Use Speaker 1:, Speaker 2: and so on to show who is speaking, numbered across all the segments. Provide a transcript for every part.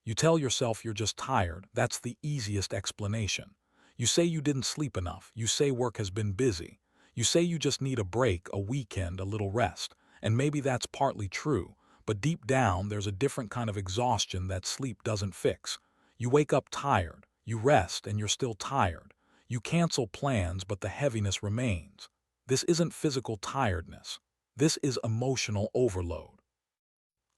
Speaker 1: You tell yourself you're just tired. That's the easiest explanation. You say you didn't sleep enough. You say work has been busy. You say you just need a break, a weekend, a little rest. And maybe that's partly true, but deep down there's a different kind of exhaustion that sleep doesn't fix. You wake up tired. You rest and you're still tired. You cancel plans, but the heaviness remains. This isn't physical tiredness. This is emotional overload.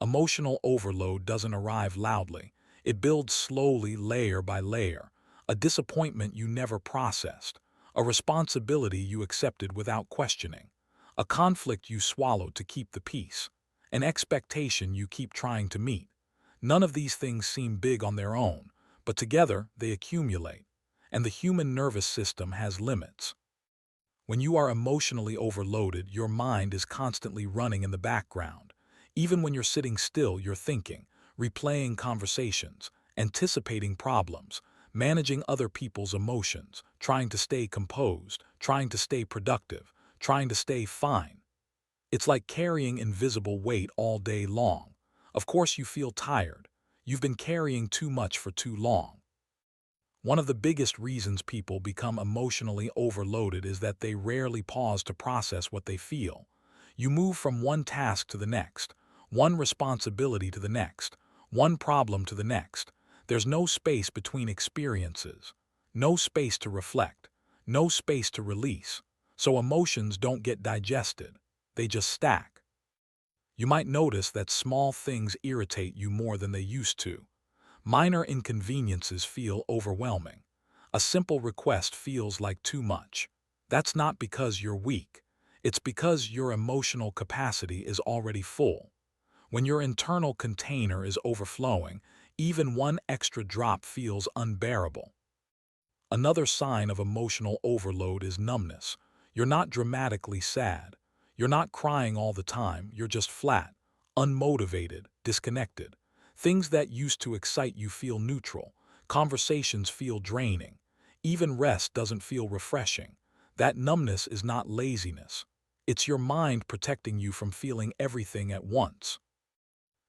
Speaker 1: Emotional overload doesn't arrive loudly. It builds slowly, layer by layer. A disappointment you never processed. A responsibility you accepted without questioning. A conflict you swallowed to keep the peace. An expectation you keep trying to meet. None of these things seem big on their own, but together they accumulate. And the human nervous system has limits. When you are emotionally overloaded, your mind is constantly running in the background. Even when you're sitting still, you're thinking, replaying conversations, anticipating problems, managing other people's emotions, trying to stay composed, trying to stay productive, trying to stay fine. It's like carrying invisible weight all day long. Of course you feel tired. You've been carrying too much for too long. One of the biggest reasons people become emotionally overloaded is that they rarely pause to process what they feel. You move from one task to the next, one responsibility to the next, one problem to the next. There's no space between experiences, no space to reflect, no space to release. So emotions don't get digested, they just stack. You might notice that small things irritate you more than they used to. Minor inconveniences feel overwhelming. A simple request feels like too much. That's not because you're weak. It's because your emotional capacity is already full. When your internal container is overflowing, even one extra drop feels unbearable. Another sign of emotional overload is numbness. You're not dramatically sad. You're not crying all the time. You're just flat, unmotivated, disconnected. Things that used to excite you feel neutral. Conversations feel draining. Even rest doesn't feel refreshing. That numbness is not laziness. It's your mind protecting you from feeling everything at once.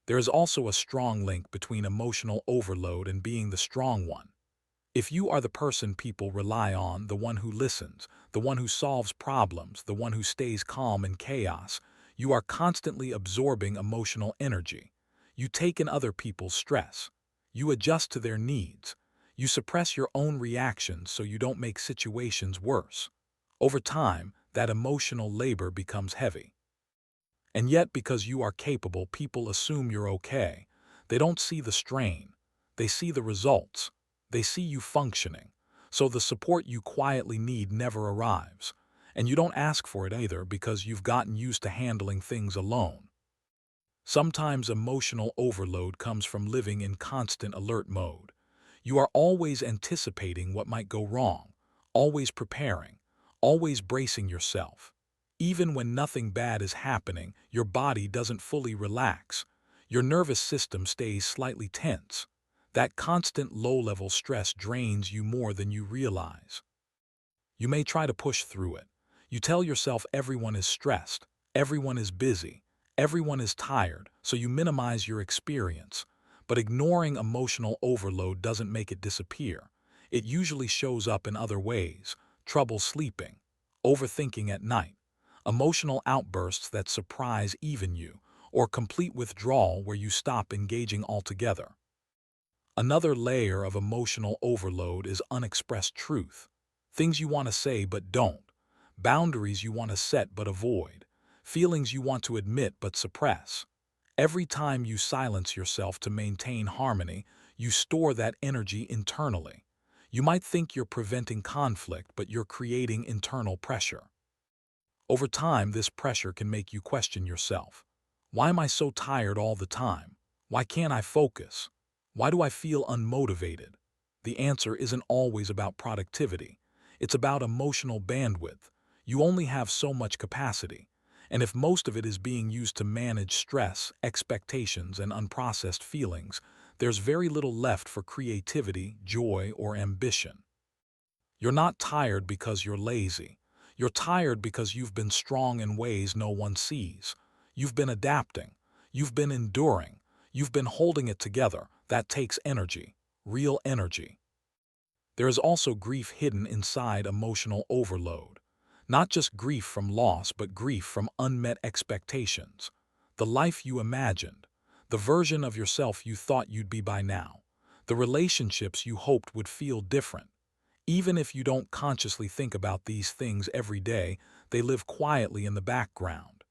Speaker 1: There is also a strong link between emotional overload and being the strong one. If you are the person people rely on, the one who listens, the one who solves problems, the one who stays calm in chaos, you are constantly absorbing emotional energy. You take in other people's stress. You adjust to their needs. You suppress your own reactions so you don't make situations worse. Over time, that emotional labor becomes heavy. And yet, because you are capable, people assume you're okay. They don't see the strain. They see the results. They see you functioning. So the support you quietly need never arrives. And you don't ask for it either because you've gotten used to handling things alone. Sometimes emotional overload comes from living in constant alert mode. You are always anticipating what might go wrong, always preparing, always bracing yourself. Even when nothing bad is happening, your body doesn't fully relax. Your nervous system stays slightly tense. That constant low-level stress drains you more than you realize. You may try to push through it. You tell yourself everyone is stressed, everyone is busy, everyone is tired, so you minimize your experience. But ignoring emotional overload doesn't make it disappear. It usually shows up in other ways: trouble sleeping, overthinking at night, emotional outbursts that surprise even you, or complete withdrawal where you stop engaging altogether. Another layer of emotional overload is unexpressed truth. Things you want to say but don't. Boundaries you want to set but avoid. Feelings you want to admit but suppress. Every time you silence yourself to maintain harmony, you store that energy internally. You might think you're preventing conflict, but you're creating internal pressure. Over time, this pressure can make you question yourself. Why am I so tired all the time? Why can't I focus? Why do I feel unmotivated? The answer isn't always about productivity. It's about emotional bandwidth. You only have so much capacity. And if most of it is being used to manage stress, expectations, and unprocessed feelings, there's very little left for creativity, joy, or ambition. You're not tired because you're lazy. You're tired because you've been strong in ways no one sees. You've been adapting. You've been enduring. You've been holding it together. That takes energy, real energy. There is also grief hidden inside emotional overload. Not just grief from loss, but grief from unmet expectations. The life you imagined, the version of yourself you thought you'd be by now, the relationships you hoped would feel different. Even if you don't consciously think about these things every day, they live quietly in the background.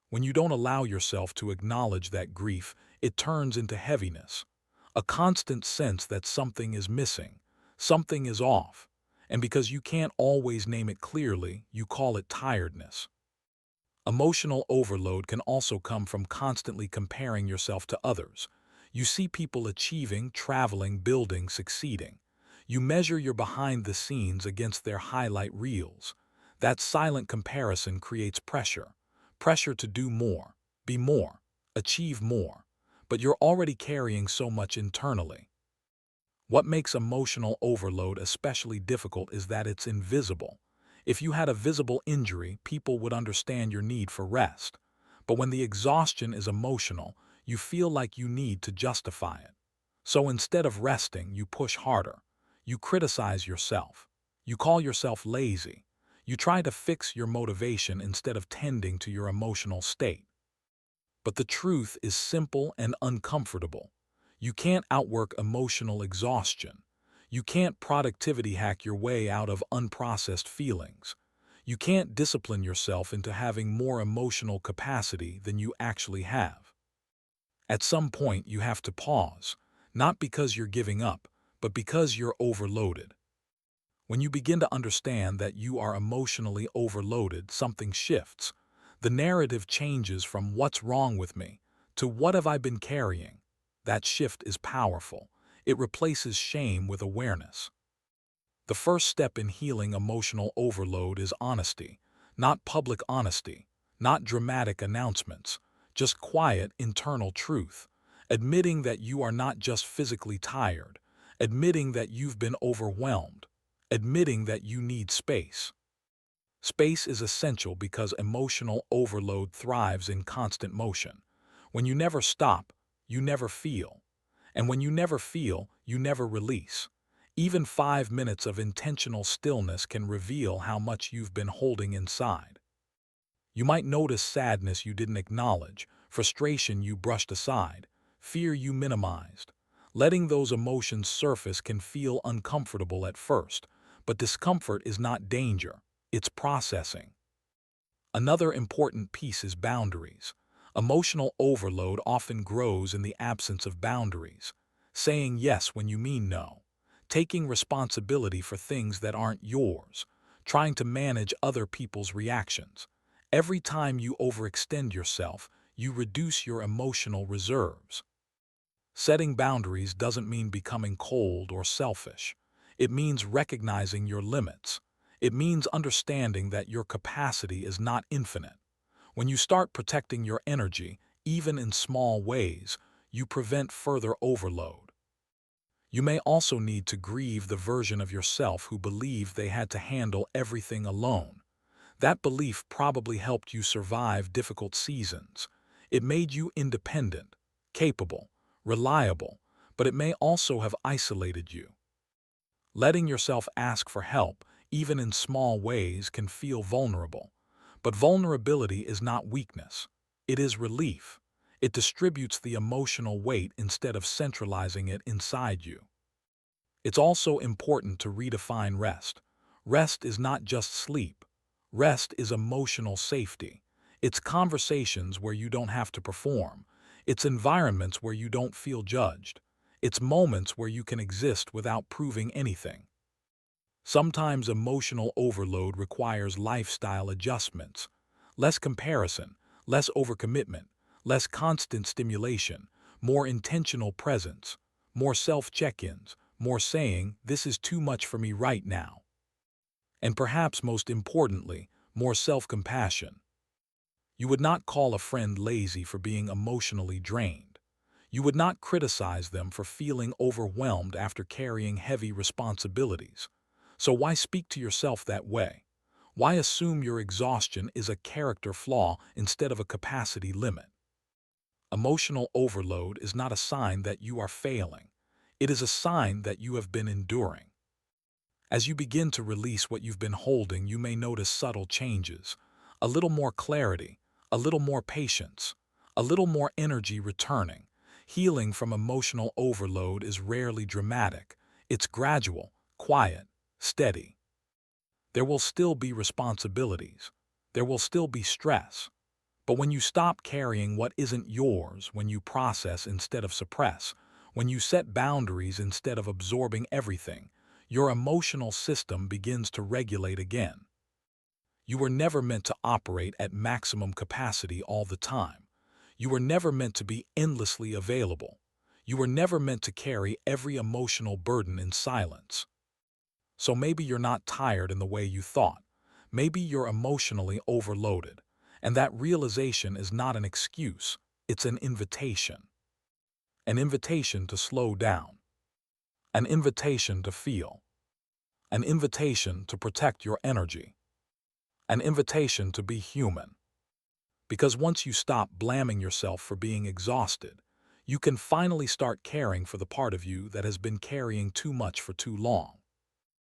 Speaker 1: When you don't allow yourself to acknowledge that grief, it turns into heaviness, a constant sense that something is missing, something is off, and because you can't always name it clearly, you call it tiredness. Emotional overload can also come from constantly comparing yourself to others. You see people achieving, traveling, building, succeeding. You measure your behind the scenes against their highlight reels. That silent comparison creates pressure. Pressure to do more, be more, achieve more. But you're already carrying so much internally. What makes emotional overload especially difficult is that it's invisible. If you had a visible injury, people would understand your need for rest. But when the exhaustion is emotional, you feel like you need to justify it. So instead of resting, you push harder. You criticize yourself. You call yourself lazy. You try to fix your motivation instead of tending to your emotional state. But the truth is simple and uncomfortable. You can't outwork emotional exhaustion. You can't productivity hack your way out of unprocessed feelings. You can't discipline yourself into having more emotional capacity than you actually have. At some point, you have to pause, not because you're giving up, but because you're overloaded. When you begin to understand that you are emotionally overloaded, something shifts. The narrative changes from "what's wrong with me" to "what have I been carrying?" That shift is powerful. It replaces shame with awareness. The first step in healing emotional overload is honesty. Not public honesty, not dramatic announcements, just quiet internal truth. Admitting that you are not just physically tired, admitting that you've been overwhelmed, admitting that you need space. Space is essential because emotional overload thrives in constant motion. When you never stop, you never feel. And when you never feel, you never release. Even 5 minutes of intentional stillness can reveal how much you've been holding inside. You might notice sadness you didn't acknowledge, frustration you brushed aside, fear you minimized. Letting those emotions surface can feel uncomfortable at first, but discomfort is not danger, it's processing. Another important piece is boundaries. Emotional overload often grows in the absence of boundaries. Saying yes when you mean no. Taking responsibility for things that aren't yours. Trying to manage other people's reactions. Every time you overextend yourself, you reduce your emotional reserves. Setting boundaries doesn't mean becoming cold or selfish. It means recognizing your limits. It means understanding that your capacity is not infinite. When you start protecting your energy, even in small ways, you prevent further overload. You may also need to grieve the version of yourself who believed they had to handle everything alone. That belief probably helped you survive difficult seasons. It made you independent, capable, reliable, but it may also have isolated you. Letting yourself ask for help, even in small ways, can feel vulnerable. But vulnerability is not weakness. It is relief. It distributes the emotional weight instead of centralizing it inside you. It's also important to redefine rest. Rest is not just sleep. Rest is emotional safety. It's conversations where you don't have to perform. It's environments where you don't feel judged. It's moments where you can exist without proving anything. Sometimes emotional overload requires lifestyle adjustments. Less comparison, less overcommitment, less constant stimulation, more intentional presence, more self-check-ins, more saying, "This is too much for me right now." And perhaps most importantly, more self-compassion. You would not call a friend lazy for being emotionally drained. You would not criticize them for feeling overwhelmed after carrying heavy responsibilities. So why speak to yourself that way? Why assume your exhaustion is a character flaw instead of a capacity limit? Emotional overload is not a sign that you are failing. It is a sign that you have been enduring. As you begin to release what you've been holding, you may notice subtle changes. A little more clarity, a little more patience, a little more energy returning. Healing from emotional overload is rarely dramatic. It's gradual, quiet, steady. There will still be responsibilities. There will still be stress. But when you stop carrying what isn't yours, when you process instead of suppress, when you set boundaries instead of absorbing everything, your emotional system begins to regulate again. You were never meant to operate at maximum capacity all the time. You were never meant to be endlessly available. You were never meant to carry every emotional burden in silence. So maybe you're not tired in the way you thought. Maybe you're emotionally overloaded. And that realization is not an excuse, it's an invitation. An invitation to slow down. An invitation to feel. An invitation to protect your energy. An invitation to be human. Because once you stop blaming yourself for being exhausted, you can finally start caring for the part of you that has been carrying too much for too long.